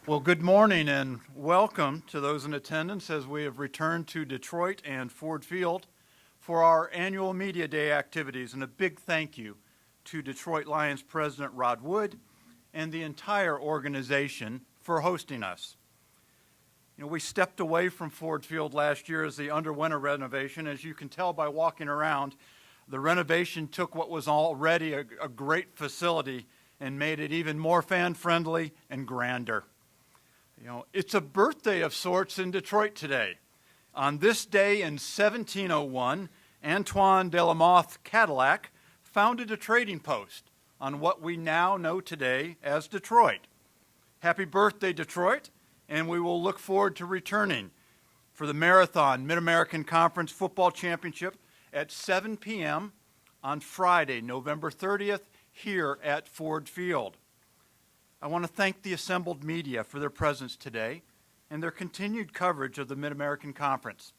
Well, good morning and welcome to those in attendance as we have returned to Detroit and Ford Field for our annual Media Day activities. And a big thank you to Detroit Lions President Rod Wood and the entire organization for hosting us. We stepped away from Ford Field last year as they underwent a renovation. As you can tell by walking around, the renovation took what was already a great facility and made it even more fan-friendly and grander. It's a birthday of sorts in Detroit today. On this day in 1701, Antoine de la Mothe Cadillac founded a trading post on what we now know today as Detroit. Happy birthday, Detroit, and we will look forward to returning for the Marathon Mid-American Conference Football Championship at 7 p.m. on Friday, November 30th, here at Ford Field. I want to thank the assembled media for their presence today and their continued coverage of the Mid-American Conference.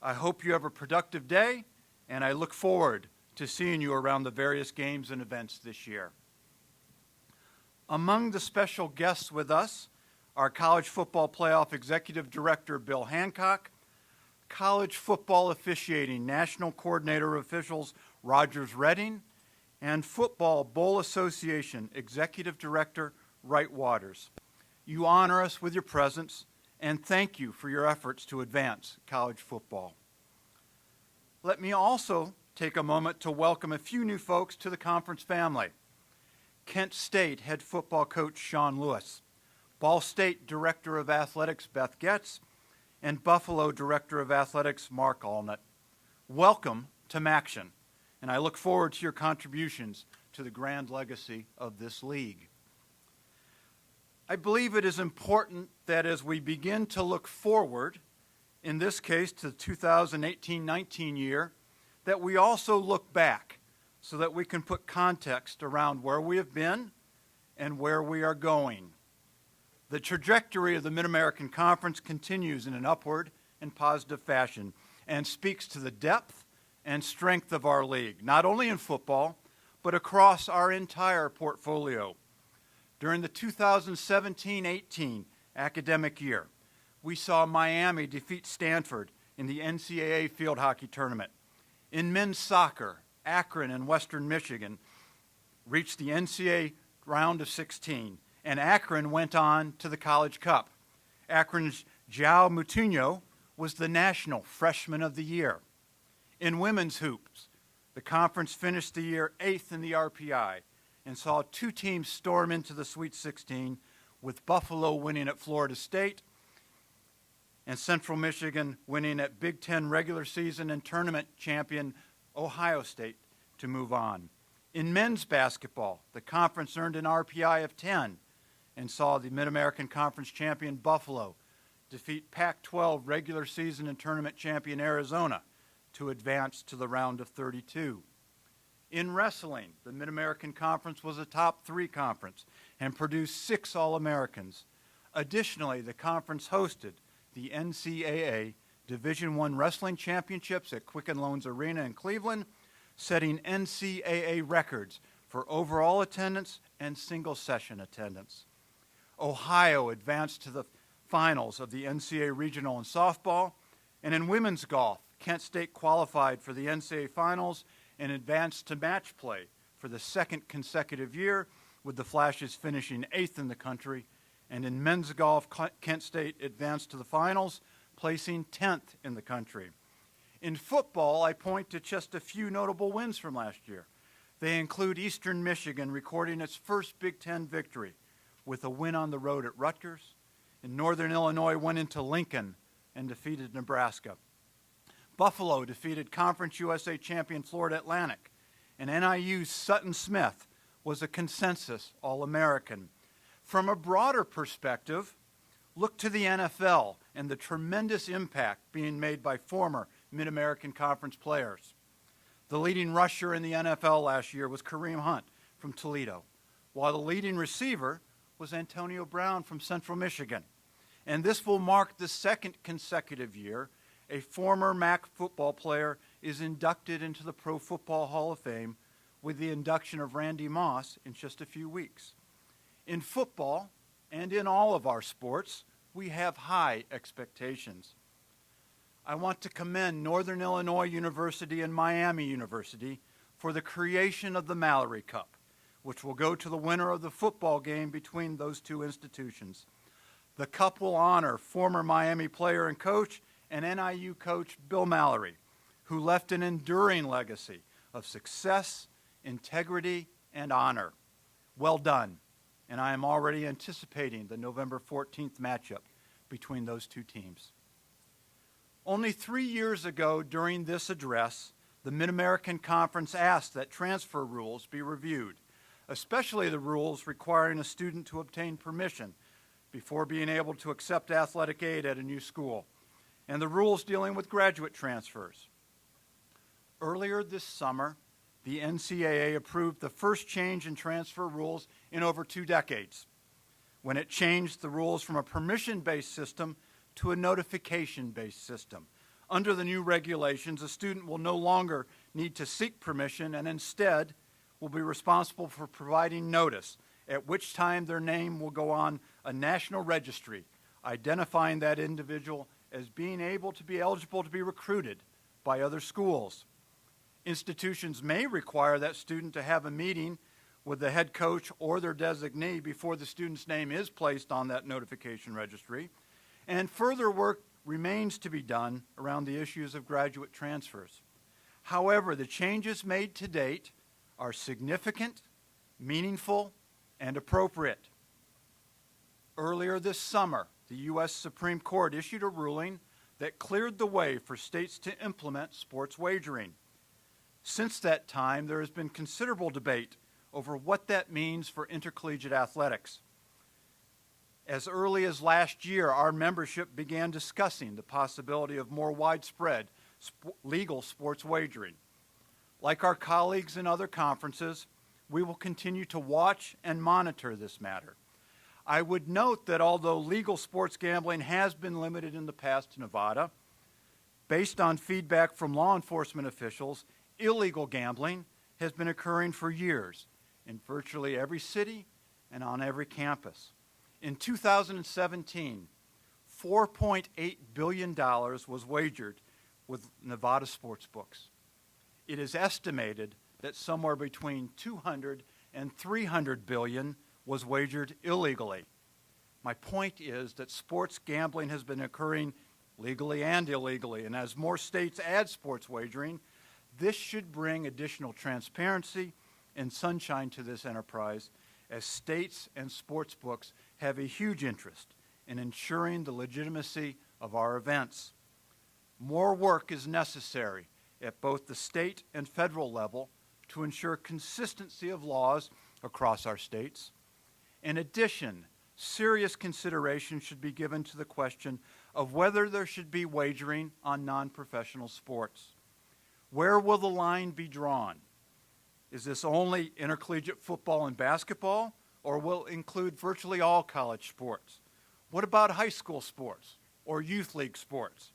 I hope you have a productive day, and I look forward to seeing you around the various games and events this year. Among the special guests with us are College Football Playoff Executive Director Bill Hancock, College Football Officiating National Coordinator of Officials Rogers Redding, and Football Bowl Association Executive Director Wright Waters. You honor us with your presence, and thank you for your efforts to advance college football. Let me also take a moment to welcome a few new folks to the conference family. Kent State head football coach Sean Lewis, Ball State Director of Athletics Beth Getz, and Buffalo Director of Athletics Mark Allnutt. Welcome to Maction, and I look forward to your contributions to the grand legacy of this league. I believe it is important that as we begin to look forward, in this case to the 2018-19 year, that we also look back so that we can put context around where we have been and where we are going. The trajectory of the Mid-American Conference continues in an upward and positive fashion and speaks to the depth and strength of our league, not only in football, but across our entire portfolio. During the 2017-18 academic year, we saw Miami defeat Stanford in the NCAA field hockey tournament. In men's soccer, Akron and Western Michigan reached the NCAA round of 16, and Akron went on to the College Cup. Akron's João Moutinho was the National Freshman of the Year. In women's hoops, the conference finished the year 8th in the RPI and saw two teams storm into the Sweet 16, with Buffalo winning at Florida State and Central Michigan winning at Big Ten regular season and tournament champion Ohio State to move on. In men's basketball, the conference earned an RPI of 10 and saw the Mid-American Conference champion Buffalo defeat Pac-12 regular season and tournament champion Arizona to advance to the round of 32. In wrestling, the Mid-American Conference was a top 3 conference and produced 6 All-Americans. Additionally, the conference hosted the NCAA Division I Wrestling Championships at Quicken Loans Arena in Cleveland, setting NCAA records for overall attendance and single-session attendance. Ohio advanced to the finals of the NCAA Regional in softball, and in women's golf, Kent State qualified for the NCAA Finals and advanced to match play for the second consecutive year, with the Flashes finishing 8th in the country. And in men's golf, Kent State advanced to the finals, placing 10th in the country. In football, I point to just a few notable wins from last year. They include Eastern Michigan recording its first Big Ten victory with a win on the road at Rutgers, and Northern Illinois went into Lincoln and defeated Nebraska. Buffalo defeated Conference USA champion Florida Atlantic, and NIU's Sutton Smith was a consensus All-American. From a broader perspective, look to the NFL and the tremendous impact being made by former Mid-American Conference players. The leading rusher in the NFL last year was Kareem Hunt from Toledo, while the leading receiver was Antonio Brown from Central Michigan. And this will mark the second consecutive year a former MAC football player is inducted into the Pro Football Hall of Fame, with the induction of Randy Moss in just a few weeks. In football, and in all of our sports, we have high expectations. I want to commend Northern Illinois University and Miami University for the creation of the Mallory Cup, which will go to the winner of the football game between those two institutions. The cup will honor former Miami player and coach and NIU coach Bill Mallory, who left an enduring legacy of success, integrity, and honor. Well done, and I am already anticipating the November 14th matchup between those two teams. Only 3 years ago during this address, the Mid-American Conference asked that transfer rules be reviewed, especially the rules requiring a student to obtain permission before being able to accept athletic aid at a new school, and the rules dealing with graduate transfers. Earlier this summer, the NCAA approved the first change in transfer rules in over 2 decades, when it changed the rules from a permission-based system to a notification-based system. Under the new regulations, a student will no longer need to seek permission and instead will be responsible for providing notice, at which time their name will go on a national registry, identifying that individual as being able to be eligible to be recruited by other schools. Institutions may require that student to have a meeting with the head coach or their designee before the student's name is placed on that notification registry, and further work remains to be done around the issues of graduate transfers. However, the changes made to date are significant, meaningful, and appropriate. Earlier this summer, the U.S. Supreme Court issued a ruling that cleared the way for states to implement sports wagering. Since that time, there has been considerable debate over what that means for intercollegiate athletics. As early as last year, our membership began discussing the possibility of more widespread legal sports wagering. Like our colleagues in other conferences, we will continue to watch and monitor this matter. I would note that although legal sports gambling has been limited in the past to Nevada, based on feedback from law enforcement officials, illegal gambling has been occurring for years in virtually every city and on every campus. In 2017, $4.8 billion was wagered with Nevada sports books. It is estimated that somewhere between 200 and 300 billion was wagered illegally. My point is that sports gambling has been occurring legally and illegally, and as more states add sports wagering, this should bring additional transparency and sunshine to this enterprise, as states and sports books have a huge interest in ensuring the legitimacy of our events. More work is necessary at both the state and federal level to ensure consistency of laws across our states. In addition, serious consideration should be given to the question of whether there should be wagering on non-professional sports. Where will the line be drawn? Is this only intercollegiate football and basketball, or will it include virtually all college sports? What about high school sports or youth league sports?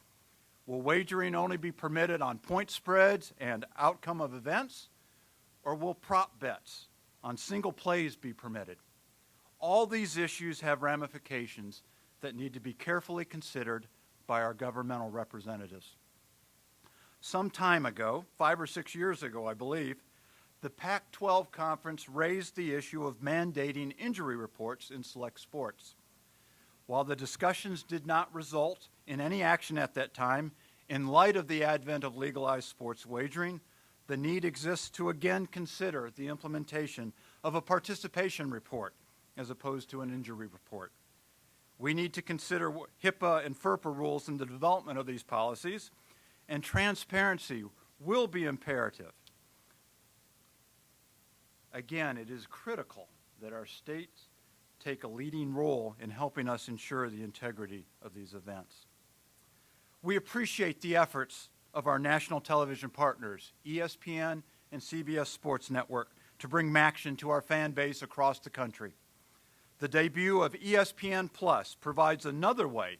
Will wagering only be permitted on point spreads and outcome of events, or will prop bets on single plays be permitted? All these issues have ramifications that need to be carefully considered by our governmental representatives. Some time ago, 5 or 6 years ago, I believe, the Pac-12 conference raised the issue of mandating injury reports in select sports. While the discussions did not result in any action at that time, in light of the advent of legalized sports wagering, the need exists to again consider the implementation of a participation report as opposed to an injury report. We need to consider HIPAA and FERPA rules in the development of these policies, and transparency will be imperative. Again, it is critical that our states take a leading role in helping us ensure the integrity of these events. We appreciate the efforts of our national television partners, ESPN and CBS Sports Network, to bring MACtion to our fan base across the country. The debut of ESPN Plus provides another way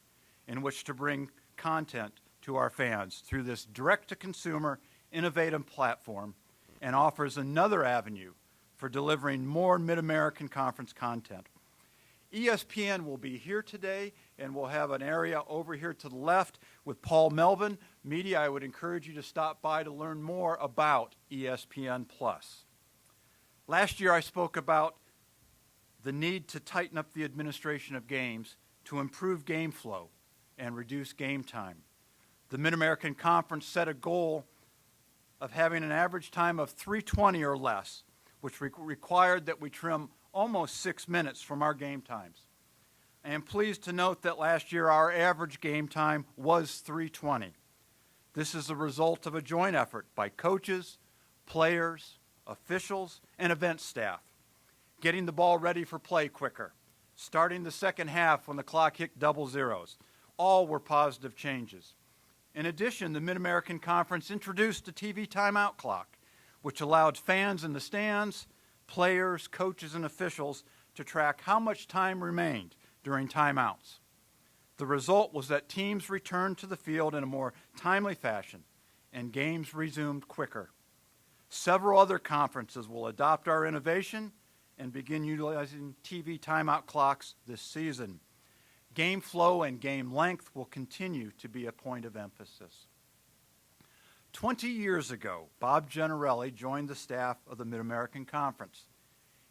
in which to bring content to our fans through this direct-to-consumer innovative platform, and offers another avenue for delivering more Mid-American Conference content. ESPN will be here today, and we'll have an area over here to the left with Paul Melvin. Media, I would encourage you to stop by to learn more about ESPN+. Last year I spoke about the need to tighten up the administration of games to improve game flow and reduce game time. The Mid-American Conference set a goal of having an average time of 3:20 or less, which required that we trim almost 6 minutes from our game times. I am pleased to note that last year our average game time was 3:20. This is the result of a joint effort by coaches, players, officials, and event staff, getting the ball ready for play quicker, starting the second half when the clock hit double zeros. All were positive changes. In addition, the Mid-American Conference introduced a TV timeout clock, which allowed fans in the stands, players, coaches, and officials to track how much time remained during timeouts. The result was that teams returned to the field in a more timely fashion, and games resumed quicker. Several other conferences will adopt our innovation and begin utilizing TV timeout clocks this season. Game flow and game length will continue to be a point of emphasis. 20 years ago, Bob Gennarelli joined the staff of the Mid-American Conference.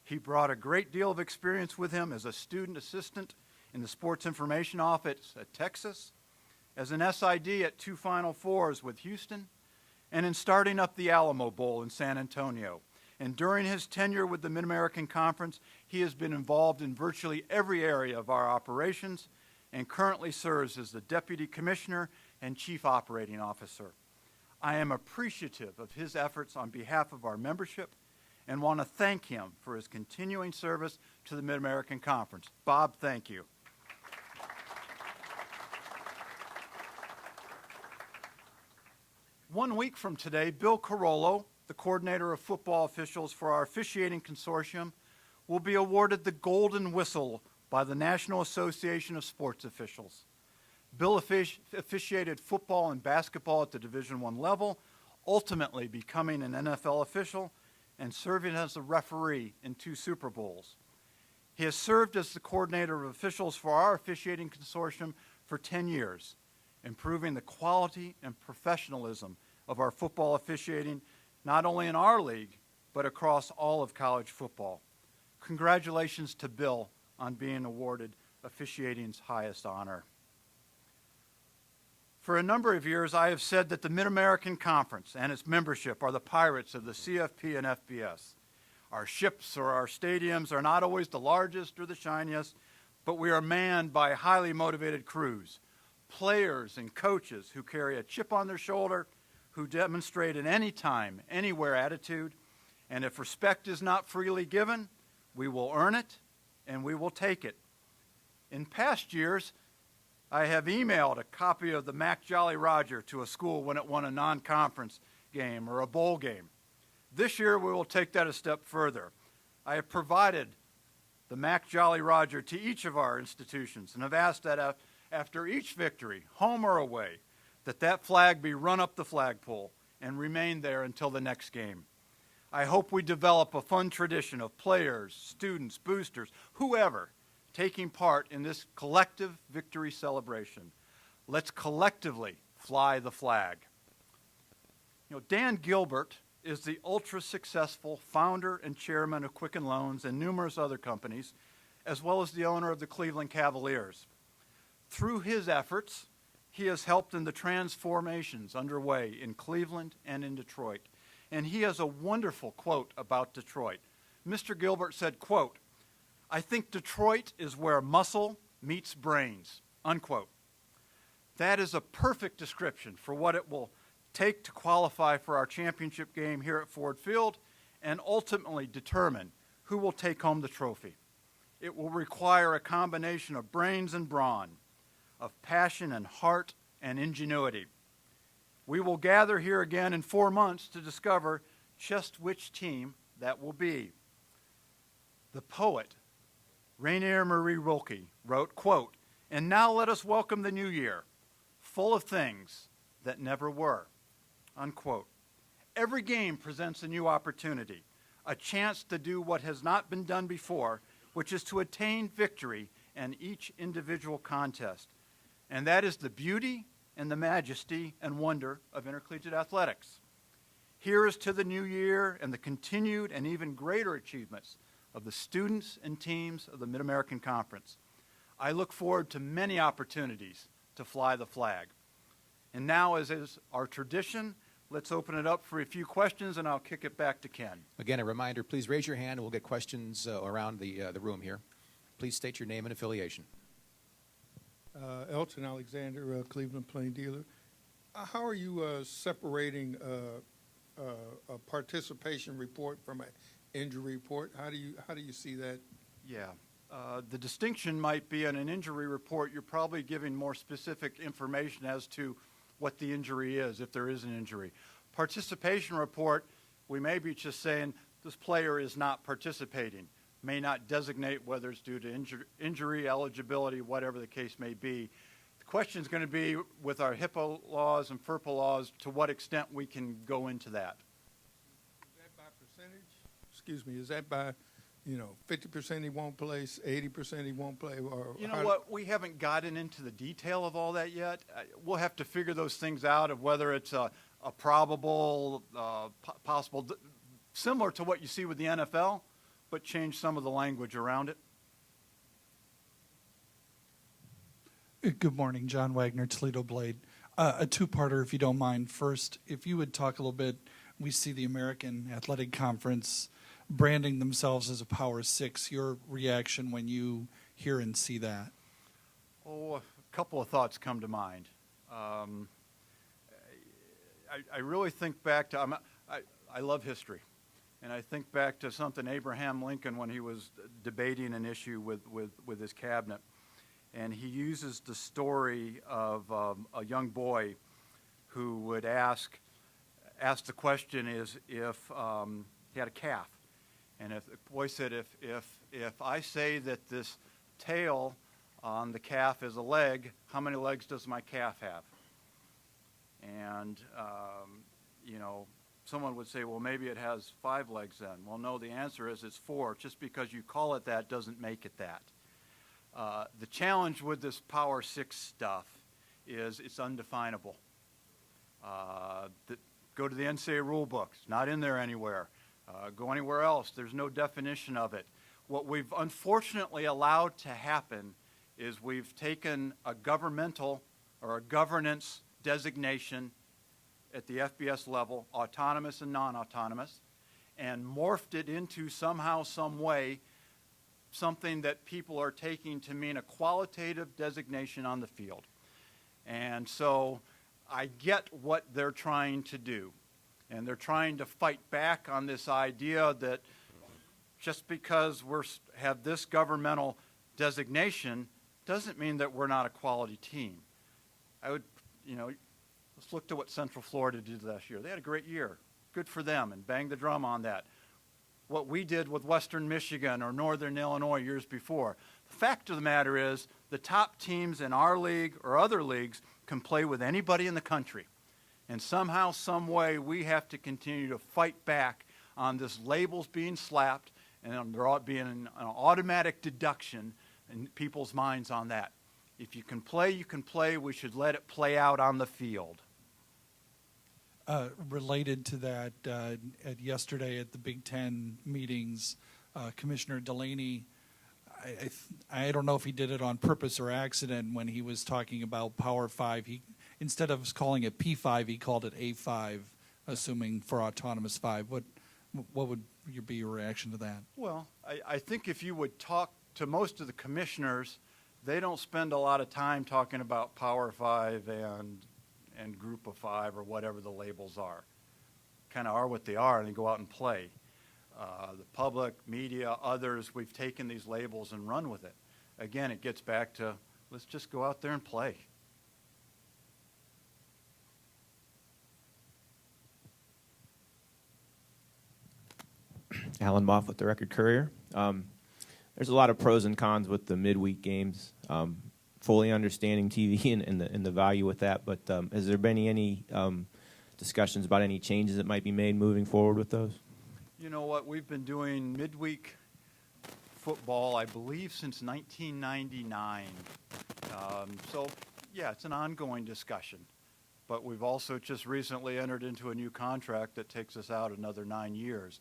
He brought a great deal of experience with him as a student assistant in the Sports Information Office at Texas, as an SID at 2 Final Fours with Houston, and in starting up the Alamo Bowl in San Antonio. And during his tenure with the Mid-American Conference, he has been involved in virtually every area of our operations and currently serves as the Deputy Commissioner and Chief Operating Officer. I am appreciative of his efforts on behalf of our membership and want to thank him for his continuing service to the Mid-American Conference. Bob, thank you. One week from today, Bill Carollo, the coordinator of football officials for our officiating consortium, will be awarded the Golden Whistle by the National Association of Sports Officials. Bill officiated football and basketball at the Division I level, ultimately becoming an NFL official and serving as a referee in 2 Super Bowls. He has served as the coordinator of officials for our officiating consortium for 10 years, improving the quality and professionalism of our football officiating, not only in our league, but across all of college football. Congratulations to Bill on being awarded officiating's highest honor. For a number of years, I have said that the Mid-American Conference and its membership are the pirates of the CFP and FBS. Our ships or our stadiums are not always the largest or the shiniest, but we are manned by highly motivated crews, players and coaches who carry a chip on their shoulder, who demonstrate an anytime, anywhere attitude, and if respect is not freely given, we will earn it and we will take it. In past years, I have emailed a copy of the Mac Jolly Roger to a school when it won a non-conference game or a bowl game. This year, we will take that a step further. I have provided the Mac Jolly Roger to each of our institutions and have asked that after each victory, home or away, that flag be run up the flagpole and remain there until the next game. I hope we develop a fun tradition of players, students, boosters, whoever, taking part in this collective victory celebration. Let's collectively fly the flag. Dan Gilbert is the ultra-successful founder and chairman of Quicken Loans and numerous other companies, as well as the owner of the Cleveland Cavaliers. Through his efforts, he has helped in the transformations underway in Cleveland and in Detroit. And he has a wonderful quote about Detroit. Mr. Gilbert said, quote, "I think Detroit is where muscle meets brains," unquote. That is a perfect description for what it will take to qualify for our championship game here at Ford Field and ultimately determine who will take home the trophy. It will require a combination of brains and brawn, of passion and heart and ingenuity. We will gather here again in 4 months to discover just which team that will be. The poet, Rainier Marie Rilke, wrote, quote, "And now let us welcome the new year, full of things that never were," unquote. Every game presents a new opportunity, a chance to do what has not been done before which is to attain victory in each individual contest. And that is the beauty and the majesty and wonder of intercollegiate athletics. Here is to the new year and the continued and even greater achievements of the students and teams of the Mid-American Conference. I look forward to many opportunities to fly the flag. And now, as is our tradition, let's open it up for a few questions, and I'll kick it back to Ken. Again, a reminder, please raise your hand, and we'll get questions around the room here. Please state your name and affiliation. Elton Alexander, Cleveland Plain Dealer. How are you separating a participation report from an injury report? How do you see that? Yeah. The distinction might be in an injury report, you're probably giving more specific information as to what the injury is, if there is an injury. Participation report, we may be just saying this player is not participating, may not designate whether it's due to injury, eligibility, whatever the case may be. The question is going to be, with our HIPAA laws and FERPA laws, to what extent we can go into that. Is that by percentage? Excuse me, is that by 50% he won't play, 80% he won't play? Or you know what? We haven't gotten into the detail of all that yet. We'll have to figure those things out of whether it's a probable, possible, similar to what you see with the NFL, but change some of the language around it. Good morning, John Wagner, Toledo Blade. A two-parter, if you don't mind. First, if you would talk a little bit, we see the American Athletic Conference branding themselves as a Power Six. Your reaction when you hear and see that? Oh, a couple of thoughts come to mind. I really think back to, I love history, and I think back to something Abraham Lincoln, when he was debating an issue with his cabinet, and he uses the story of a young boy who would ask the question is if he had a calf. And if the boy said, if I say that this tail on the calf is a leg, how many legs does my calf have? And, someone would say, well, maybe it has 5 legs then. Well, no, the answer is it's 4. Just because you call it that doesn't make it that. The challenge with this Power 6 stuff is it's undefinable. Go to the NCAA rule books, not in there anywhere. Go anywhere else, there's no definition of it. What we've unfortunately allowed to happen is we've taken a governmental or a governance designation at the FBS level, autonomous and non-autonomous, and morphed it into somehow, some way, something that people are taking to mean a qualitative designation on the field. And so I get what they're trying to do. And they're trying to fight back on this idea that just because we have this governmental designation doesn't mean that we're not a quality team. I would, let's look to what Central Florida did last year. They had a great year. Good for them, and bang the drum on that. What we did with Western Michigan or Northern Illinois years before. The fact of the matter is the top teams in our league or other leagues can play with anybody in the country. And somehow, some way, we have to continue to fight back on this labels being slapped and there ought being an automatic deduction in people's minds on that. If you can play, you can play. We should let it play out on the field. Related to that, yesterday at the Big Ten meetings, Commissioner Delaney, I don't know if he did it on purpose or accident when he was talking about Power 5. Instead of calling it P5, he called it A5, assuming for autonomous 5. What would be your reaction to that? Well, I think if you would talk to most of the commissioners, they don't spend a lot of time talking about Power 5 and Group of 5 or whatever the labels are. Kind of are what they are, and they go out and play. The public, media, others, we've taken these labels and run with it. Again, it gets back to let's just go out there and play. Alan Moff with the Record Courier. There's a lot of pros and cons with the midweek games. Fully understanding TV and the value with that, but has there been any discussions about any changes that might be made moving forward with those? You know what? We've been doing midweek football, I believe, since 1999. So, yeah, it's an ongoing discussion. But we've also just recently entered into a new contract that takes us out another 9 years.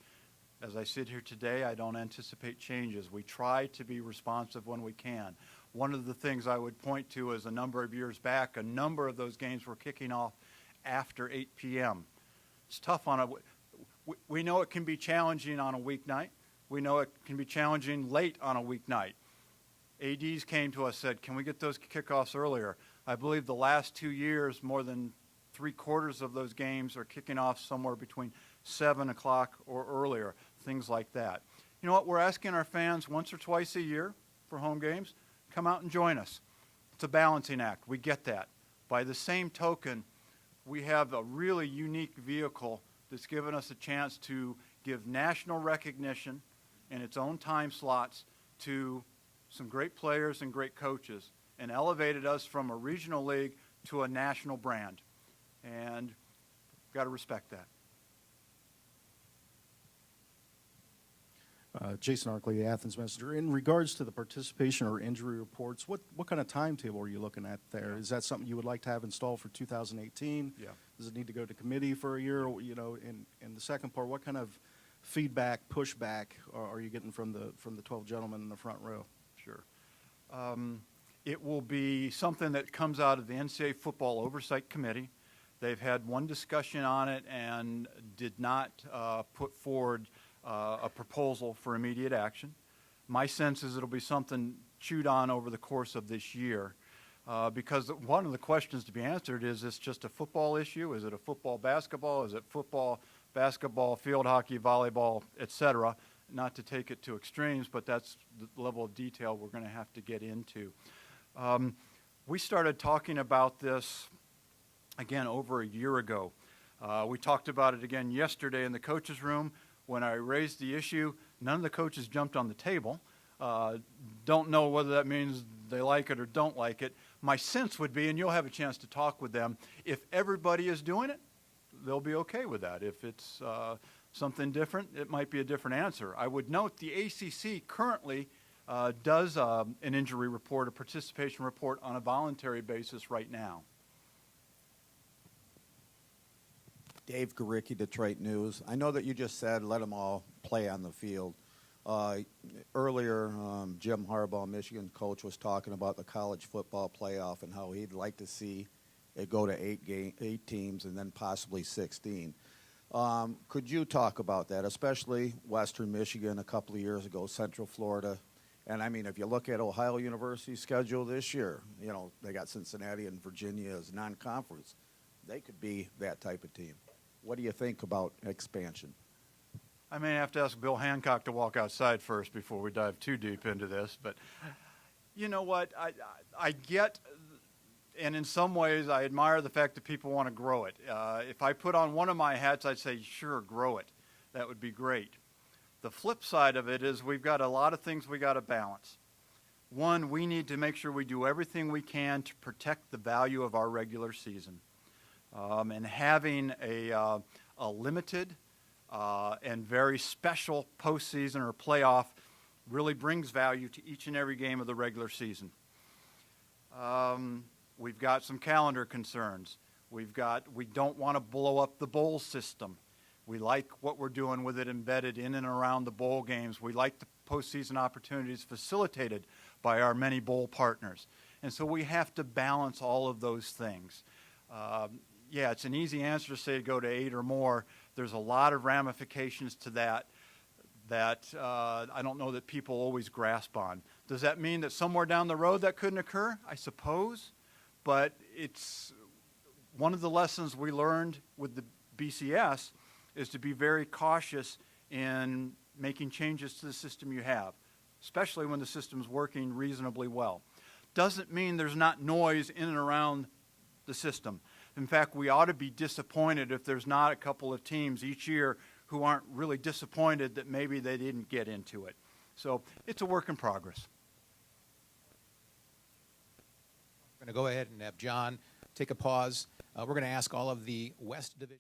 As I sit here today, I don't anticipate changes. We try to be responsive when we can. One of the things I would point to is a number of years back, a number of those games were kicking off after 8 p.m. It's tough on we know it can be challenging on a weeknight. We know it can be challenging late on a weeknight. ADs came to us, said, can we get those kickoffs earlier? I believe the last 2 years, more than 3/4 of those games are kicking off somewhere between 7 o'clock or earlier, things like that. You know what? We're asking our fans once or twice a year for home games, come out and join us. It's a balancing act. We get that. By the same token, we have a really unique vehicle that's given us a chance to give national recognition in its own time slots to some great players and great coaches, and elevated us from a regional league to a national brand. And we've got to respect that. Jason Arkley, Athens Messenger. In regards to the participation or injury reports, what kind of timetable are you looking at there? Is that something you would like to have installed for 2018? Yeah. Does it need to go to committee for a year? You know, and the second part, what kind of feedback, pushback are you getting from the 12 gentlemen in the front row? Sure. It will be something that comes out of the NCAA Football Oversight Committee. They've had one discussion on it and did not put forward a proposal for immediate action. My sense is it'll be something chewed on over the course of this year because one of the questions to be answered is this just a football issue? Is it a football basketball? Is it football, basketball, field hockey, volleyball, etc.? Not to take it to extremes, but that's the level of detail we're going to have to get into. We started talking about this, again, over a year ago. We talked about it again yesterday in the coaches' room. When I raised the issue, none of the coaches jumped on the table. Don't know whether that means they like it or don't like it. My sense would be, and you'll have a chance to talk with them, if everybody is doing it, they'll be okay with that. If it's something different, it might be a different answer. I would note the ACC currently does an injury report, a participation report on a voluntary basis right now. Dave Garicki, Detroit News. I know that you just said let them all play on the field. Earlier, Jim Harbaugh, Michigan coach, was talking about the college football playoff and how he'd like to see it go to 8 teams and then possibly 16. Could you talk about that, especially Western Michigan a couple of years ago, Central Florida? And, I mean, if you look at Ohio University's schedule this year, you know, they got Cincinnati and Virginia as non-conference. They could be that type of team. What do you think about expansion? I may have to ask Bill Hancock to walk outside first before we dive too deep into this. But you know what? I get, and in some ways I admire the fact that people want to grow it. If I put on one of my hats, I'd say, sure, grow it. That would be great. The flip side of it is we've got a lot of things we got to balance. One, we need to make sure we do everything we can to protect the value of our regular season. And having a limited and very special postseason or playoff really brings value to each and every game of the regular season. We've got some calendar concerns. We don't want to blow up the bowl system. We like what we're doing with it embedded in and around the bowl games. We like the postseason opportunities facilitated by our many bowl partners. And so we have to balance all of those things. Yeah, it's an easy answer to say go to 8 or more. There's a lot of ramifications to that I don't know that people always grasp on. Does that mean that somewhere down the road that couldn't occur? I suppose. But it's one of the lessons we learned with the BCS is to be very cautious in making changes to the system you have, especially when the system's working reasonably well. Doesn't mean there's not noise in and around the system. In fact, we ought to be disappointed if there's not a couple of teams each year who aren't really disappointed that maybe they didn't get into it. So it's a work in progress. We're going to go ahead and have John take a pause. We're going to ask all of the West Division.